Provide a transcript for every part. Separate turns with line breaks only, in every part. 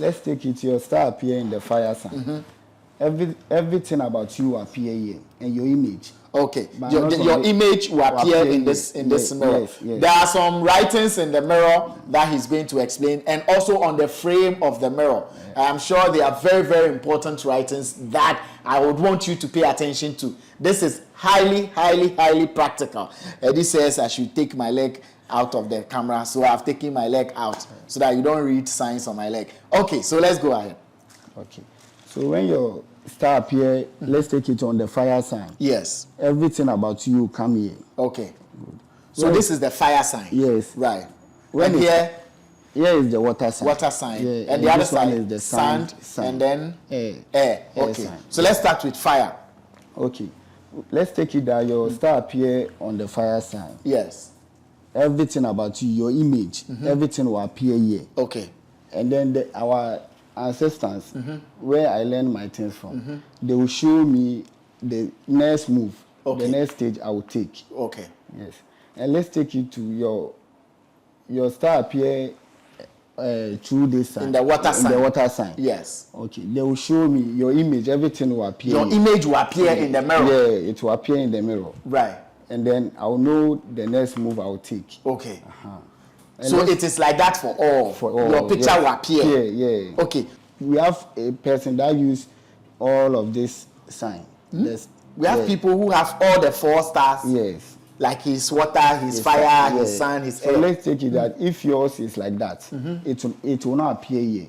let's take it. Your star appear in the fire sign. Everything about you appear here, and your image.
Okay, your image will appear in this mirror.
Yes.
There are some writings in the mirror that he's going to explain, and also on the frame of the mirror. I'm sure they are very, very important writings that I would want you to pay attention to. This is highly, highly, highly practical. Eddie says I should take my leg out of the camera, so I've taken my leg out so that you don't read signs on my leg. Okay, so let's go ahead.
Okay, so when your star appear, let's take it on the fire sign.
Yes.
Everything about you come here.
Okay. Good. So this is the fire sign.
Yes.
Right.
When
and here
is the water sign.
Water sign.
Yeah,
and the other side
is the
sand, and then
air.
Okay.
Sign.
So let's start with fire.
Okay. Let's take it that your star appear on the fire sign.
Yes.
Everything about you, your image, everything will appear here.
Okay.
And then our ancestors, where I learned my things from, they will show me the next move, the next stage I will take.
Okay.
Yes. And let's take it to your star appear through this sign.
In the water sign.
In the water sign.
Yes.
Okay. They will show me your image, everything will appear.
Your image will appear in the mirror.
Yeah, it will appear in the mirror.
Right.
And then I'll know the next move I'll take.
Okay. So it is like that for all. Your picture will appear.
Yeah.
Okay.
We have a person that use all of this sign.
We have people who have all the 4 stars.
Yes.
Like his water, his fire, his sun, his air.
So let's take it that if yours is like that, it will not appear here.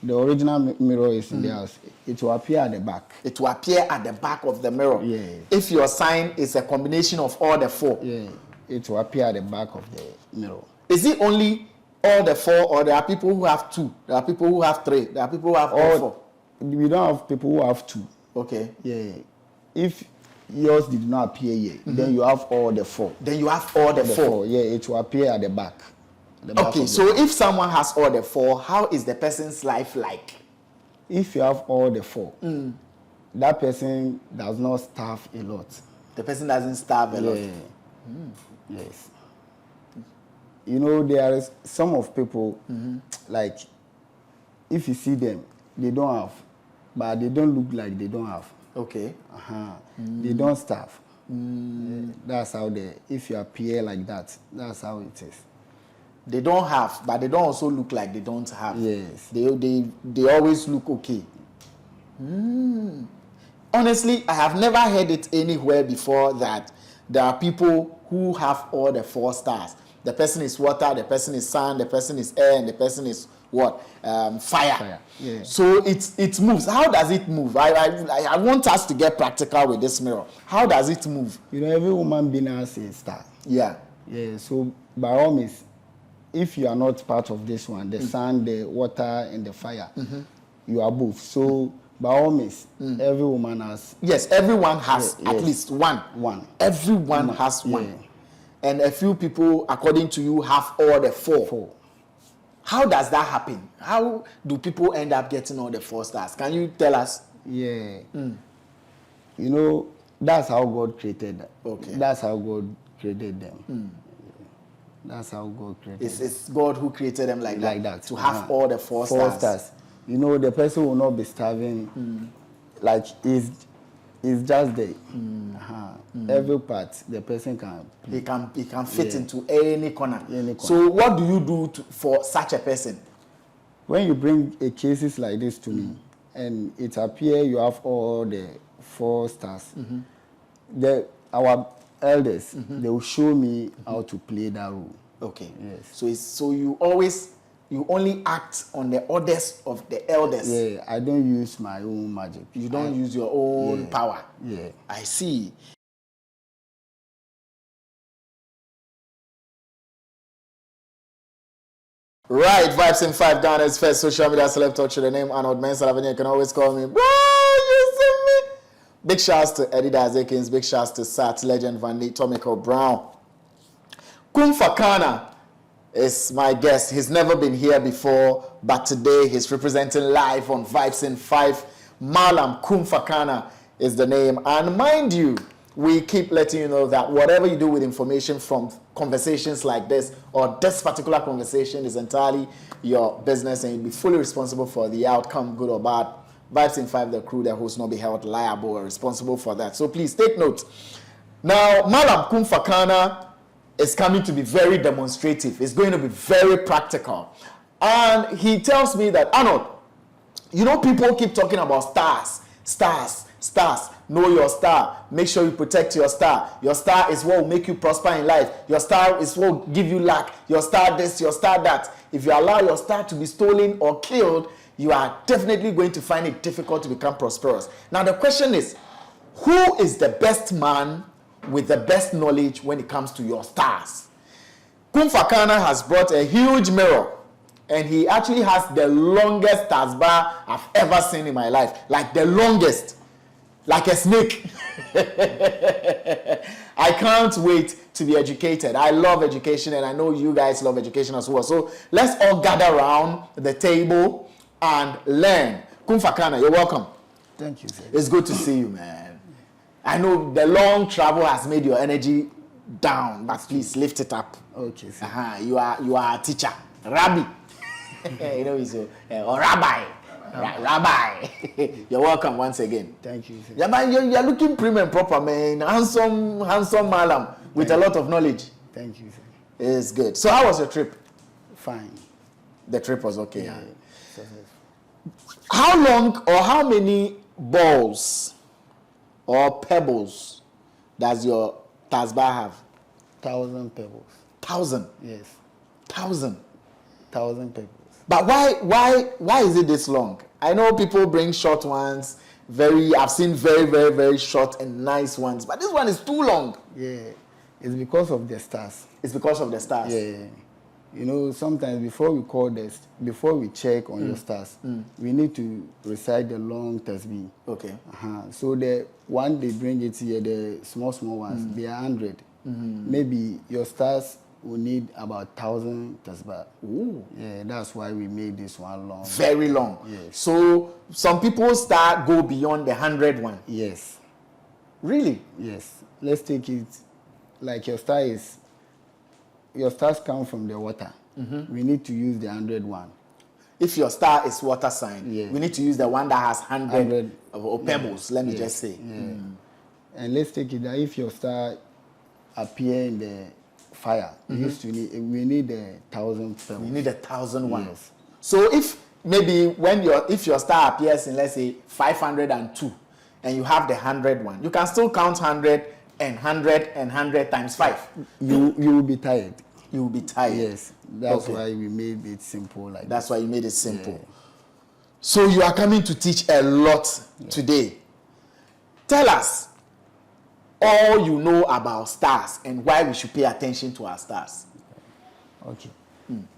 The original mirror is in the house. It will appear at the back.
It will appear at the back of the mirror.
Yeah.
If your sign is a combination of all the 4.
Yeah. It will appear at the back of the mirror.
Is it only all the 4, or there are people who have 2? There are people who have 3. There are people who have all 4.
We don't have people who have 2.
Okay.
Yeah. If yours did not appear here, then you have all the 4.
Then you have all the 4.
Yeah, it will appear at the back.
Okay, so if someone has all the 4, how is the person's life like?
If you have all the 4, that person does not starve a lot.
The person doesn't starve a lot.
Yes. You know, there is some of people, like, if you see them, they don't have, but they don't look like they don't have.
Okay.
They don't starve. That's how if you appear like that, that's how it is.
They don't have, but they don't also look like they don't have.
Yes.
They always look okay. Honestly, I have never heard it anywhere before that there are people who have all the 4 stars. The person is water, the person is sun, the person is air, and the person is what? Fire.
Yeah.
So it moves. How does it move? I want us to get practical with this mirror. How does it move?
You know, every woman being has a star.
Yeah.
Yeah. So by all means, if you are not part of this one, the sun, the water, and the fire, you are both. So by all means, every woman has.
Yes, everyone has at least one. Everyone has one.
Yeah.
And a few people, according to you, have all the 4. How does that happen? How do people end up getting all the 4 stars? Can you tell us?
Yeah. You know, that's how God created them.
Okay.
That's how God created them. That's how God created them.
It's God who created them like that. To have all the 4
stars. You know, the person will not be starving. Like, it's just there. Every part the person can play.
He can fit into any corner. So what do you do for such a person?
When you bring cases like this to me, and it appears you have all the 4 stars, our elders, they will show me how to play that role.
Okay.
Yes.
So you only act on the orders of the elders.
Yeah, I don't use my own magic.
You don't use your own power.
Yeah.
I see. Right, Vibes in 5, Ghana's first social media celeb talk show. The name Arnold. Elavanyo. You can always call me, bro, you see me. Big shouts to Eddie Dazekins. Big shouts to Sat, Legend, Van Lee, Tomiko Brown. Kumfakana is my guest. He's never been here before, but today he's representing live on Vibes in 5. Malam Kumfakana is the name. And mind you, we keep letting you know that whatever you do with information from conversations like this, or this particular conversation, is entirely your business, and you'll be fully responsible for the outcome, good or bad. Vibes in 5, the crew, the host, not be held liable or responsible for that. So please take note. Now, Malam Kumfakana is coming to be very demonstrative. It's going to be very practical. And he tells me that, Arnold, you know, people keep talking about stars, stars, stars. Know your star. Make sure you protect your star. Your star is what will make you prosper in life. Your star is what will give you luck. Your star this, your star that. If you allow your star to be stolen or killed, you are definitely going to find it difficult to become prosperous. Now the question is, who is the best man with the best knowledge when it comes to your stars? Kumfakana has brought a huge mirror, and he actually has the longest stars bar I've ever seen in my life. Like the longest. Like a snake. I can't wait to be educated. I love education, and I know you guys love education as well. So let's all gather around the table and learn. Kumfakana, you're welcome.
Thank you, sir.
It's good to see you, man. I know the long travel has made your energy down, but please lift it up.
Okay, sir.
You are a teacher. Rabbi. You know, he's or rabbi. Rabbi, you're welcome once again.
Thank you, sir.
Yeah, man, you're looking prim and proper, man. Handsome malam with a lot of knowledge.
Thank you, sir.
It's good. So how was your trip?
Fine.
The trip was okay.
Yeah.
How long or how many balls or pebbles does your tasbah have?
1,000 pebbles.
1,000?
Yes.
1,000?
1,000 pebbles.
But why is it this long? I know people bring short ones. I've seen very, very, very short and nice ones. But this one is too long.
Yeah. It's because of the stars.
It's because of the stars.
Yeah. You know, sometimes before we check on your stars, we need to recite the long tasbih.
Okay.
So the one they bring it here, the small ones, they are 100. Maybe your stars will need about 1,000 tasbah.
Ooh.
Yeah, that's why we made this one long.
Very long.
Yes.
So some people go beyond the 100 one.
Yes.
Really?
Yes. Let's take it like your stars come from the water. We need to use the 100 one.
If your star is water sign, we need to use the one that has 100 or pebbles, let me just say.
Yeah. And let's take it that if your star appear in the fire, we need 1,000 pebbles.
We need 1,000 one.
Yes.
So if maybe if your star appears in, let's say, 502, and you have the 100 one, you can still count 100 and 100 and 100 times 5.
You will be tired.
You will be tired.
Yes. That's why we made it simple like
That's
this.
why you made it simple.
Yeah.
So you are coming to teach a lot today. Tell us all you know about stars and why we should pay attention to our stars.
Okay.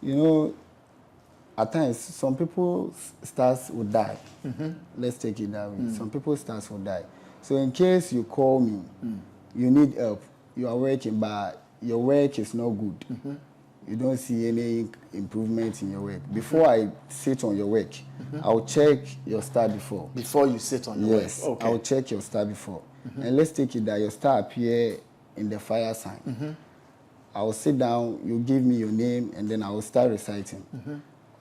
You know, at times, some people's stars will die. Let's take it that way. Some people's stars will die. So in case you call me, you need help, you are working, but your work is not good. You don't see any improvement in your work. Before I sit on your work, I'll check your star before.
Before you sit on your work? Okay.
I'll check your star before. And let's take it that your star appear in the fire sign. I will sit down, you give me your name, and then I will start reciting.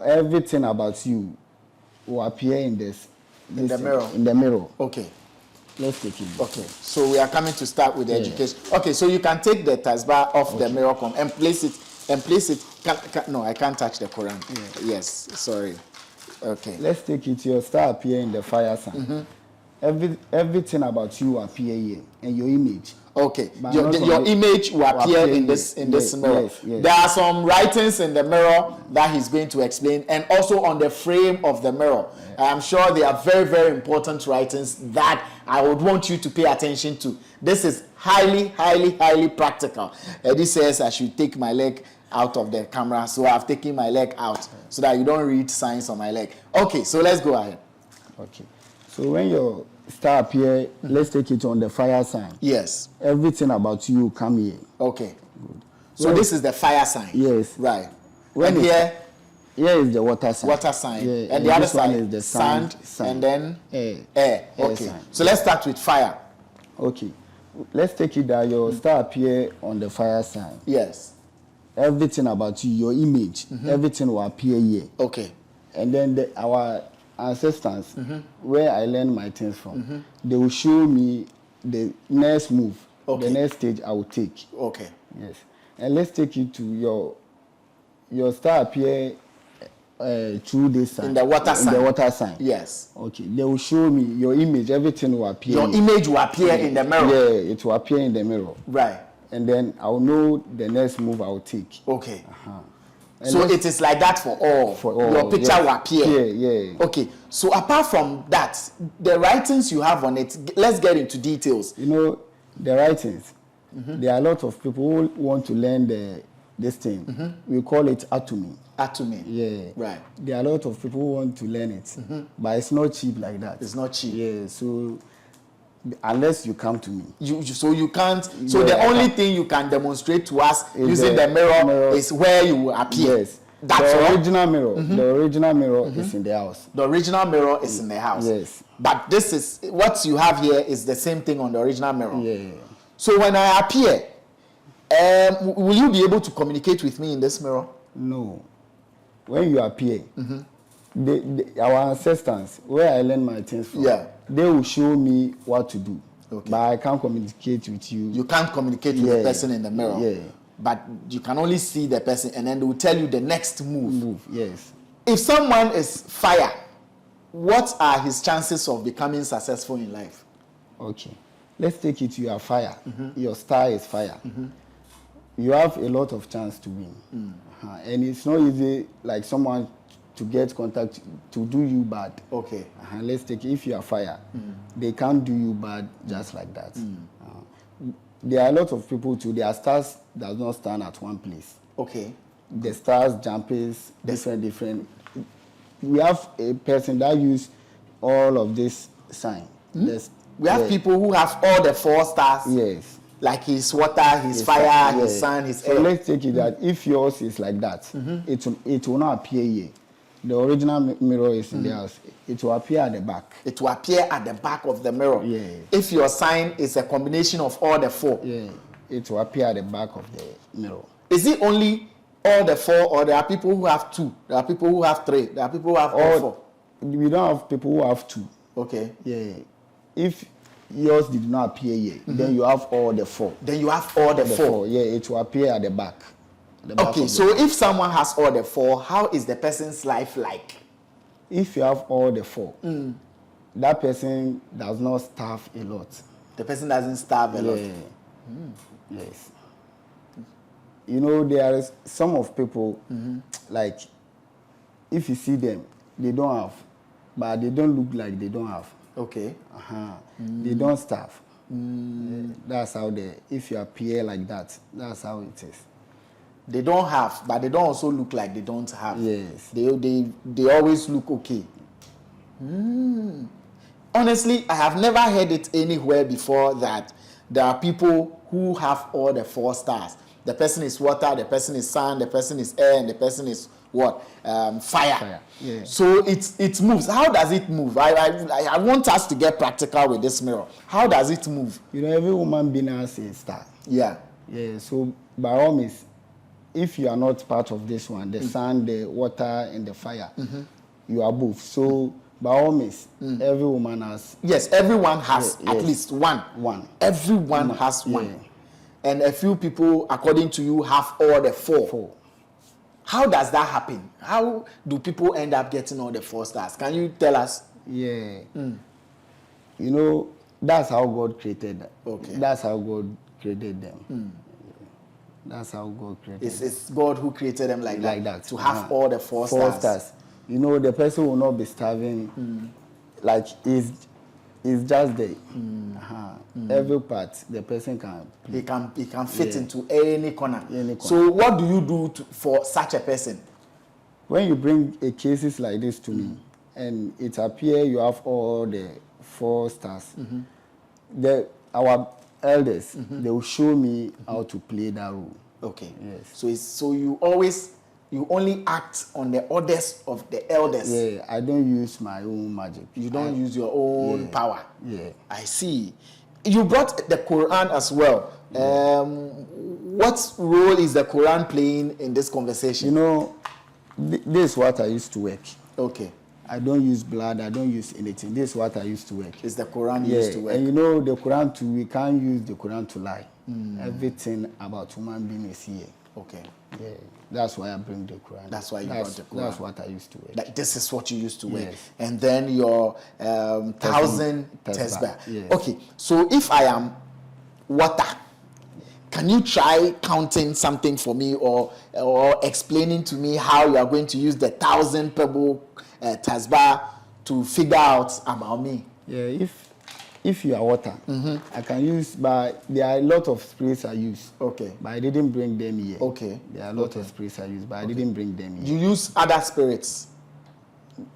Everything about you will appear in the
mirror.
In the mirror.
Okay.
Let's take it.
Okay. So we are coming to start with the education. Okay. So you can take the tasbah off the mirror and place it. No, I can't touch the Quran. Yes. Sorry. Okay.
Let's take it. Your star appear in the fire sign. Everything about you appear here, and your image.
Okay, your image will appear in this mirror.
Yes.
There are some writings in the mirror that he's going to explain, and also on the frame of the mirror. I'm sure they are very, very important writings that I would want you to pay attention to. This is highly, highly, highly practical. Eddie says I should take my leg out of the camera, so I've taken my leg out so that you don't read signs on my leg. Okay, so let's go ahead.
Okay, so when your star appear, let's take it on the fire sign.
Yes.
Everything about you come here.
Okay. Good. So this is the fire sign.
Yes.
Right.
When
and here
is the water sign.
Water sign.
Yeah,
and the other side
is the
sand, and then
air.
Air. Okay.
Sign.
So let's start with fire.
Okay. let's take it that your star appear on the fire sign.
Yes.
Everything about you, your image, everything will appear here.
Okay.
And then our ancestors, where I learned my things from, they will show me the next move, the next stage I will take.
Okay.
Yes. And let's take it to your star appear through this sign.
In the water sign.
In the water sign.
Yes.
Okay. They will show me your image, everything will appear.
Your image will appear in the mirror.
Yeah, it will appear in the mirror.
Right.
And then I'll know the next move I'll take.
Okay. So it is like that for all.
For all.
Your picture will appear.
Yeah.
Okay. So apart from that, the writings you have on it, let's get into details.
You know, the writings, there are a lot of people who want to learn this thing. We call it atomy.
Atomy.
Yeah.
Right.
There are a lot of people who want to learn it. But it's not cheap like that.
It's not cheap.
Yeah. So unless you come to me.
So you can't. So the only thing you can demonstrate to us using the mirror is where you will appear.
Yes.
That's
the
all.
original mirror. The original mirror is in the house.
The original mirror is in the house.
Yes.
But this is what you have here is the same thing on the original mirror.
Yeah.
So when I appear, will you be able to communicate with me in this mirror?
No. When you appear, our ancestors, where I learned my things from, they will show me what to do. Okay. But I can't communicate with you.
You can't communicate with the person in the mirror.
Yeah.
But you can only see the person, and then they will tell you the next move.
Yes.
If someone is fire, what are his chances of becoming successful in life?
Okay. Let's take it you are fire. Your star is fire. You have a lot of chance to win. And it's not easy like someone to get contact to do you bad.
Okay.
Let's take it, if you are fire, they can't do you bad just like that. There are a lot of people too, their stars does not stand at one place.
Okay.
The stars, jumpers, different. We have a person that use all of this sign.
We have people who have all the 4 stars.
Yes.
Like his water, his fire, his sun, his air.
So let's take it that if yours is like that, it will not appear here. The original mirror is in the house. It will appear at the back.
It will appear at the back of the mirror.
Yeah.
If your sign is a combination of all the 4.
Yeah. It will appear at the back of the mirror.
Is it only all the 4, or there are people who have 2? There are people who have 3. There are people who have all 4.
We don't have people who have 2.
Okay.
Yeah. If yours did not appear here, then you have all the 4.
Then you have all the 4.
Yeah, it will appear at the back.
Okay, so if someone has all the 4, how is the person's life like?
If you have all the 4, that person does not starve a lot.
The person doesn't starve a lot.
Yes. You know, there is some of people, like, if you see them, they don't have, but they don't look like they don't have.
Okay.
They don't starve. That's how if you appear like that, that's how it is.
They don't have, but they don't also look like they don't have.
Yes.
They always look okay. Honestly, I have never heard it anywhere before that there are people who have all the 4 stars. The person is water, the person is sun, the person is air, and the person is what? Fire.
Yeah.
So it moves. How does it move? I want us to get practical with this mirror. How does it move?
You know, every woman being has a star.
Yeah.
Yeah. So by all means, if you are not part of this one, the sun, the water, and the fire, you are both. So by all means, every woman has.
Yes, everyone has at least one.
One.
Everyone has one. And a few people, according to you, have all the 4. How does that happen? How do people end up getting all the 4 stars? Can you tell us?
Yeah. You know, that's how God created them.
Okay.
That's how God created them. That's how God created them.
It's God who created them like that. To have all the 4
stars. You know, the person will not be starving. Like, it's just there. Every part, the person can play.
He can fit into any corner. So what do you do for such a person?
When you bring cases like this to me, and it appears you have all the 4 stars, our elders, they will show me how to play that role.
Okay.
Yes.
So you only act on the orders of the elders.
Yeah, I don't use my own magic.
You don't use your own power.
Yeah.
I see. You brought the Quran as well. What role is the Quran playing in this conversation?
You know, this is what I used to work.
Okay.
I don't use blood. I don't use anything. This is what I used to work.
Is the Quran used to work?
And you know, the Quran too, we can't use the Quran to lie. Everything about human being is here.
Okay.
Yeah, that's why I bring the Quran.
That's why you brought the Quran.
That's what I used to work.
Like, this is what you used to wear.
Yes.
And then your 1,000 tesbah.
Yes.
Okay, so if I am water, can you try counting something for me or explaining to me how you are going to use the 1,000 pebble tasbah to figure out about me?
Yeah, if you are water, I can use, but there are a lot of sprays I use.
Okay.
But I didn't bring them here.
Okay.
There are a lot of sprays I use, but I didn't bring them here.
You use other spirits?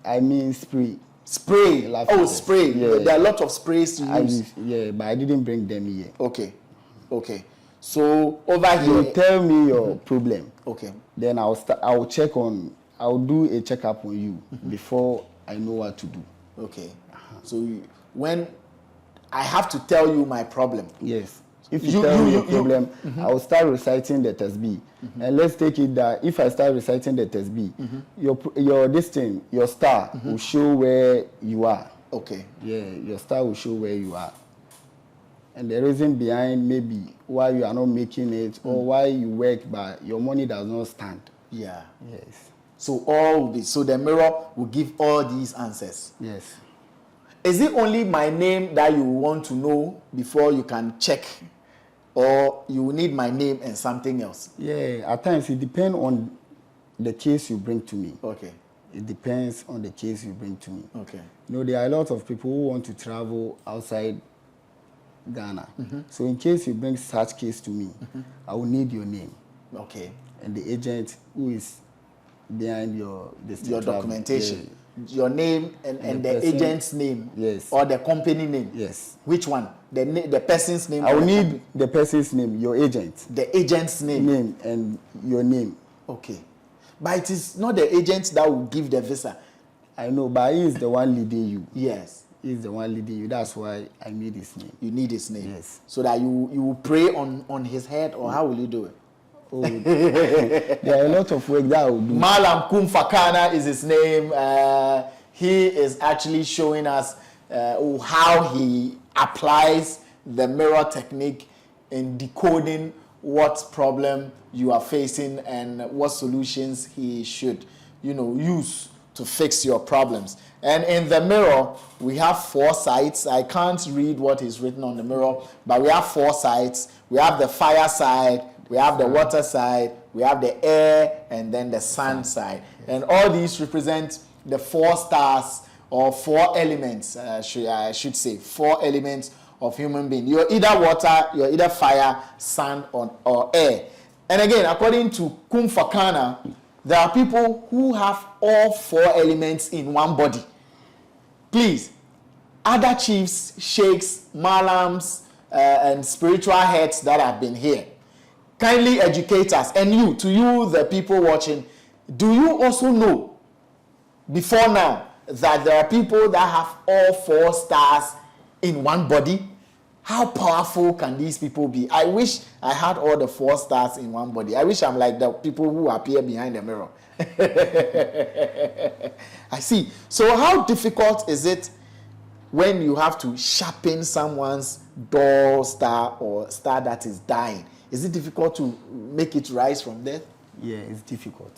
I mean spray.
Spray. Oh, spray.
Yeah.
There are a lot of sprays you use.
Yeah, but I didn't bring them here.
Okay. Okay. So over here.
You tell me your problem.
Okay.
Then I'll do a checkup on you before I know what to do.
Okay. So when I have to tell you my problem.
Yes. If you tell me your problem, I'll start reciting the tasbih. And let's take it that if I start reciting the tasbih, your star will show where you are.
Okay.
Yeah, your star will show where you are. And the reason behind maybe why you are not making it or why you work but your money does not stand.
Yeah.
Yes.
So the mirror will give all these answers.
Yes.
Is it only my name that you want to know before you can check, or you need my name and something else?
Yeah, at times it depends on the case you bring to me.
Okay.
It depends on the case you bring to me.
Okay.
You know, there are a lot of people who want to travel outside Ghana. So in case you bring such case to me, I will need your name.
Okay.
And the agent who is behind your
documentation.
Yeah.
Your name and the
person,
agent's name.
Yes.
Or the company name.
Yes.
Which one? The person's name.
I will need the person's name, your agent.
The agent's name.
Name and your name.
Okay. But it is not the agent that will give the visa.
I know, but he is the one leading you.
Yes.
He is the one leading you. That's why I need his name.
You need his name.
Yes.
So that you will pray on his head, or how will you do it?
Oh, there are a lot of work that I will do.
Malam Kumfakana is his name. He is actually showing us how he applies the mirror technique in decoding what problem you are facing and what solutions he should, use to fix your problems. And in the mirror, we have 4 sides. I can't read what is written on the mirror, but we have 4 sides. We have the fire side, we have the water side, we have the air, and then the sun side. And all these represent the 4 stars or 4 elements, I should say, 4 elements of human being. You're either water, you're either fire, sun, or air. And again, according to Kumfakana, there are people who have all 4 elements in one body. Please, other chiefs, sheikhs, malams, and spiritual heads that have been here, kindly educate us. And to you, the people watching, do you also know before now that there are people that have all 4 stars in one body? How powerful can these people be? I wish I had all the 4 stars in one body. I wish I'm like the people who appear behind the mirror. I see. So how difficult is it when you have to sharpen someone's dull star or star that is dying? Is it difficult to make it rise from death?
Yeah, it's difficult.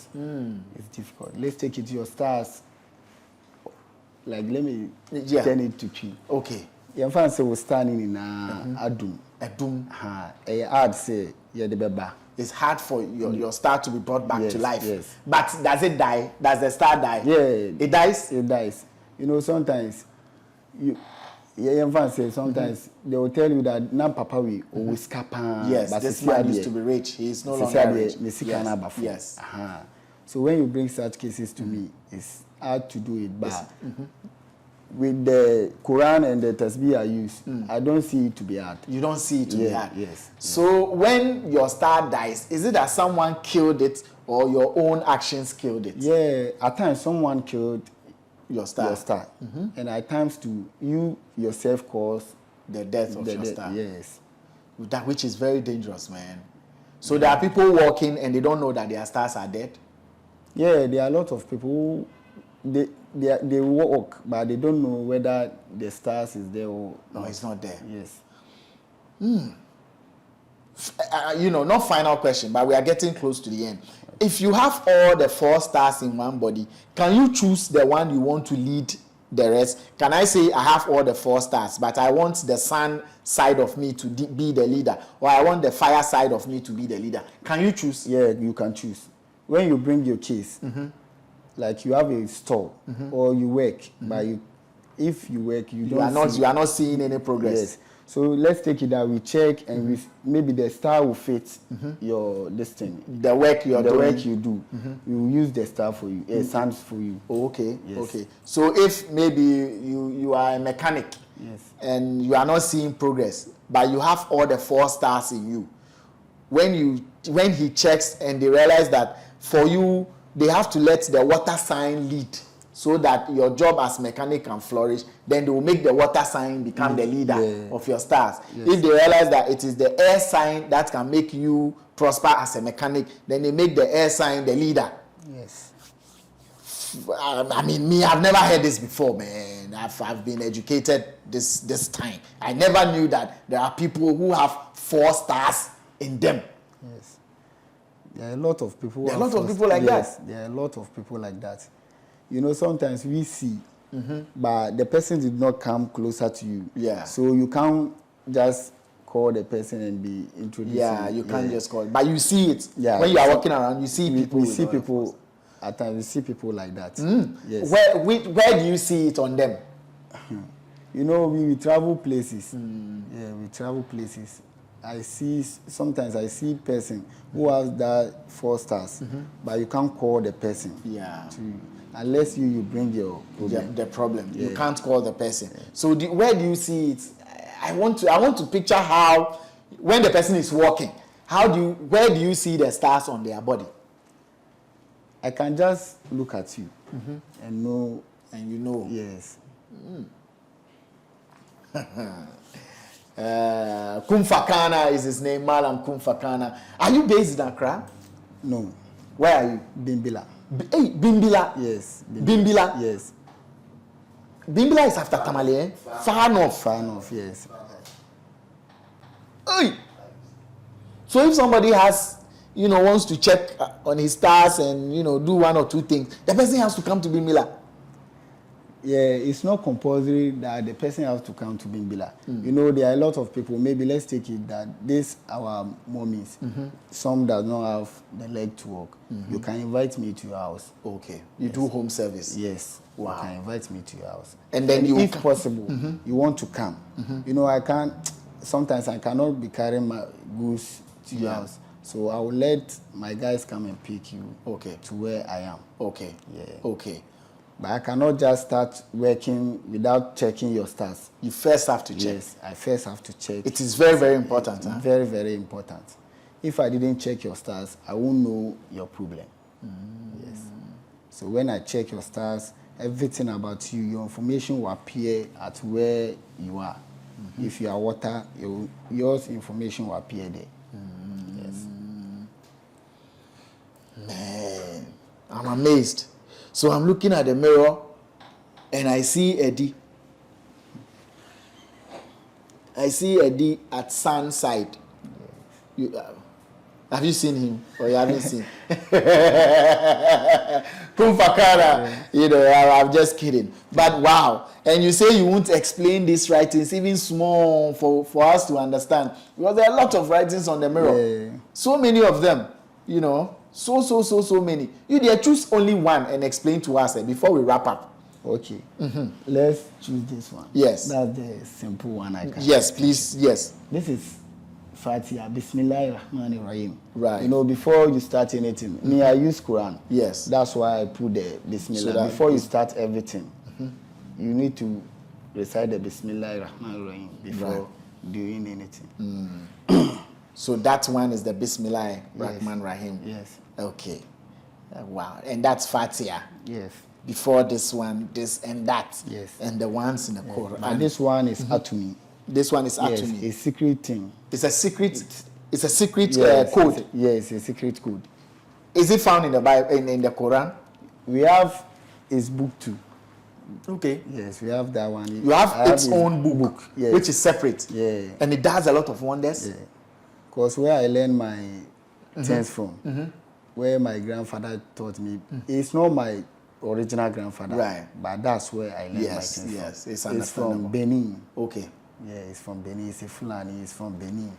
It's difficult. Let's take it to your stars. Like, let me turn it to 3.
Okay.
Your fans say we're standing in Adum.
Adum.
I'd say, yeah, the beba.
It's hard for your star to be brought back to life.
Yes.
But does it die? Does the star die?
Yeah.
It dies?
It dies. Sometimes, your fans say sometimes they will tell you that now Papa we always scapa.
Yes, this man used to be rich. He is no longer rich. Yes.
So when you bring such cases to me, it's hard to do it. But with the Quran and the Tasbih I use, I don't see it to be hard.
You don't see it to be hard?
Yes.
So when your star dies, is it that someone killed it or your own actions killed it?
Yeah, at times someone killed
your star.
And at times you yourself cause
the death of your star.
Yes.
That which is very dangerous, man. So there are people walking and they don't know that their stars are dead.
Yeah, there are a lot of people who they walk, but they don't know whether the stars is there or
no, it's not there.
Yes.
Not final question, but we are getting close to the end. If you have all the 4 stars in one body, can you choose the one you want to lead the rest? Can I say I have all the 4 stars, but I want the sun side of me to be the leader, or I want the fire side of me to be the leader? Can you choose?
Yeah, you can choose. When you bring your case, like you have a store or you work, but if you work, you are
not seeing any progress.
Yes. So let's take it that we check and maybe the star will fit your destiny.
The work you
do. We will use the star for you, sun for you.
Oh, okay.
Yes.
Okay. So if maybe you are a mechanic,
yes,
and you are not seeing progress, but you have all the 4 stars in you, when he checks and they realize that for you they have to let the water sign lead, so that your job as mechanic can flourish, then they will make the water sign become the leader of your stars. Yes. If they realize that it is the air sign that can make you prosper as a mechanic, then they make the air sign the leader.
Yes.
I mean, I've never heard this before, man. I've been educated this time. I never knew that there are people who have 4 stars in them.
Yes. There are a lot of people.
There are a lot of people like that.
There are a lot of people like that. Sometimes we see, but the person did not come closer to you.
Yeah.
So you can't just call the person and be introduced.
Yeah, you can't just call. But you see it.
Yeah.
When you are walking around, you see people.
We see people. At times we see people like that. Yes.
Where do you see it on them?
We travel places. Yeah, we travel places. Sometimes I see person who has that 4 stars, but you can't call the person.
Yeah.
Unless you bring your problem.
Yeah, the problem. Yeah. You can't call the person. Yeah. So where do you see it? I want to picture how, when the person is walking, where do you see the stars on their body?
I can just look at you and know.
And you know.
Yes.
Kumfakana is his name, Malam Kumfakana. Are you based in Accra?
No.
Where are you?
Bimbila.
Bimbila?
Yes.
Bimbila?
Yes.
Bimbila is after Tamale, eh? Far north.
Far north, yes.
Hey. So if somebody wants to check on his stars and, do 1 or 2 things, the person has to come to Bimbila.
Yeah, it's not compulsory that the person has to come to Bimbila. There are a lot of people. Maybe let's take it that our mommies, some does not have the leg to walk. You can invite me to your house.
Okay. You do home service.
Yes.
Wow.
You can invite me to your house.
And then
if possible, you want to come. I can't. Sometimes I cannot be carrying my goods to your house. So I will let my guys come and pick you.
Okay.
To where I am.
Okay.
Yeah.
Okay.
But I cannot just start working without checking your stars.
You first have to check.
Yes, I first have to check.
It is very, very important.
Very, very important. If I didn't check your stars, I won't know your problem. Yes. So when I check your stars, everything about you, your information will appear at where you are. If you are water, your information will appear there. Yes.
Man, I'm amazed. So I'm looking at the mirror and I see Eddie. I see Eddie at Sun's side. Have you seen him or you haven't seen? Kumfakara, I'm just kidding. But wow. And you say you won't explain these writings even small for us to understand. Because there are a lot of writings on the mirror.
Yeah.
So many of them, so many. You choose only one and explain to us before we wrap up.
Okay. Let's choose this one.
Yes.
That's the simple one I can.
Yes, please. Yes.
This is Fatiha, Bismillahirrahmanirrahim.
Right.
Before you start anything, me, I use Quran.
Yes.
That's why I put the Bismillah. So before you start everything, you need to recite the Bismillahirrahmanirrahim before doing anything.
So that one is the Bismillah Rahman Rahim.
Yes.
Okay. Wow. And that's Fatiha.
Yes.
Before this one, this and that.
Yes.
And the ones in the Quran.
And this one is Atumi.
This one is
Yes,
actually
a secret thing.
it's a secret. It's a secret
Yes,
code.
Yes, a secret code.
Is it found in the Bible, in the Quran?
We have his book too.
Okay.
Yes, we have that one.
You have its
his
own book,
yes.
which is separate.
Yeah.
And it does a lot of wonders.
Yeah. Because where I learned my things from, where my grandfather taught me, it's not my original grandfather.
Right.
But that's where I learned my things from.
Yes, it's
It's
understandable.
from Benin.
Okay.
Yeah, it's from Benin. It's a Fulani. It's from Benin.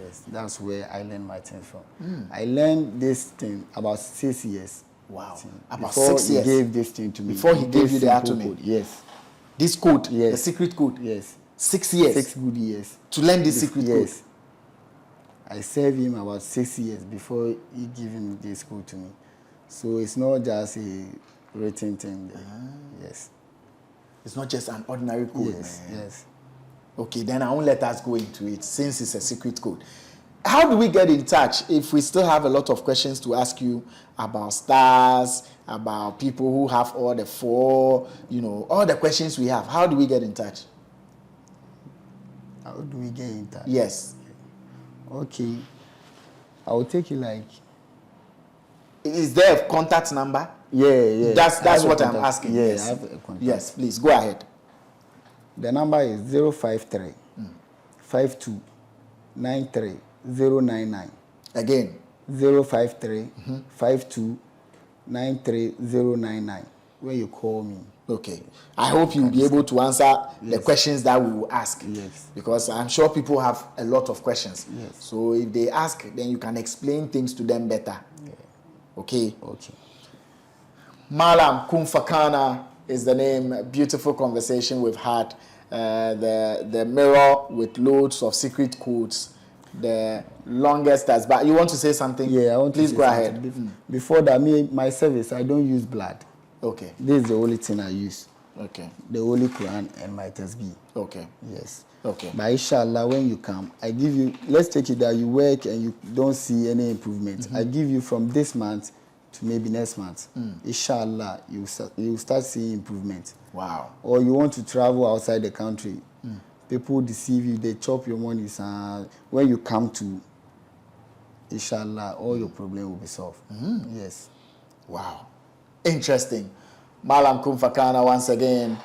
Yes, that's where I learned my things from. I learned this thing about 6 years.
Wow. About
Before
6 years.
he gave this thing to me.
Before he gave you the
simple
atomy.
code. Yes.
This code,
Yes.
the secret code.
Yes.
6 years
6 good years.
to learn this secret code.
Yes. I served him about 6 years before he gave him this code to me. So it's not just a written thing. Yes.
It's not just an ordinary code.
Yes.
Man.
Yes.
Okay, then I won't let us go into it since it's a secret code. How do we get in touch if we still have a lot of questions to ask you about stars, about people who have all the 4, all the questions we have? How do we get in touch?
How do we get in touch?
Yes.
Okay. I will take it like.
Is there a contact number?
Yeah.
That's what I'm asking.
Yeah,
Yes.
I have a contact.
Yes, please go ahead.
The number is 053 52 93 099.
Again.
053 52 93 099. When you call me.
Okay. I hope you'll be able to answer the questions that we will ask.
Yes.
Because I'm sure people have a lot of questions.
Yes.
So if they ask, then you can explain things to them better.
Yeah.
Okay.
Okay.
Malam Kumfakana is the name. Beautiful conversation we've had. The mirror with loads of secret codes. The longest as but you want to say something?
Yeah, I want
Please
to
go
say
ahead.
something. Before that, my service, I don't use blood.
Okay.
This is the only thing I use.
Okay.
The Holy Quran and my tasbih.
Okay.
Yes.
Okay.
But inshallah, when you come, I give you, let's take it that you work and you don't see any improvement. I give you from this month to maybe next month. Inshallah, you start seeing improvement.
Wow.
Or you want to travel outside the country. People deceive you, they chop your money. When you come to, inshallah, all your problems will be solved. Yes.
Wow. Interesting. Malam Kumfakana once again.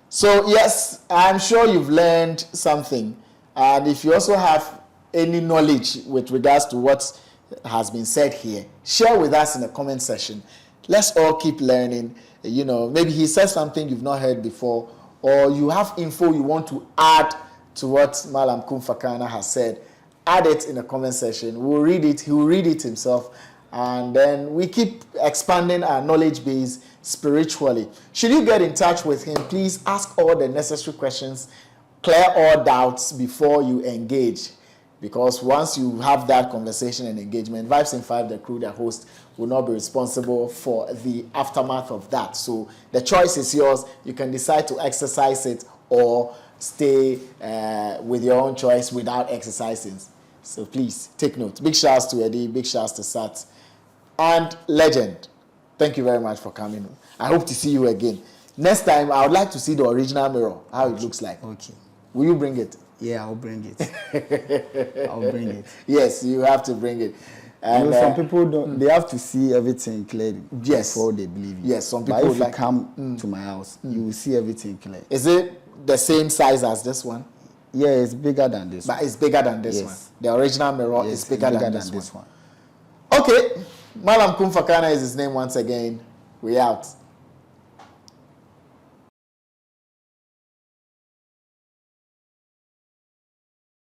So yes, I'm sure you've learned something. And if you also have any knowledge with regards to what has been said here, share with us in the comment section. Let's all keep learning. Maybe he says something you've not heard before, or you have info you want to add to what Malam Kumfakana has said. Add it in the comment section. We'll read it. He will read it himself. And then we keep expanding our knowledge base spiritually. Should you get in touch with him, please ask all the necessary questions, clear all doubts before you engage. Because once you have that conversation and engagement, Vibes in 5, the crew, the host, will not be responsible for the aftermath of that. So the choice is yours. You can decide to exercise it or stay with your own choice without exercising. So please take note. Big shouts to Eddie, big shouts to Sat. And Legend, thank you very much for coming. I hope to see you again. Next time, I would like to see the original mirror, how it looks like.
Okay.
Will you bring it?
Yeah, I'll bring it. I'll bring it.
Yes, you have to bring it. And
some people don't. They have to see everything clearly
Yes.
before they believe you.
Yes, some people
But if
like-
you come to my house, you will see everything clear.
Is it the same size as this one?
Yeah, it's bigger than this
But
one.
it's bigger than this
Yes.
one. The original mirror
Yes,
is bigger
it's
than this one. Okay, Malam Kumfakana is his name once again. We out.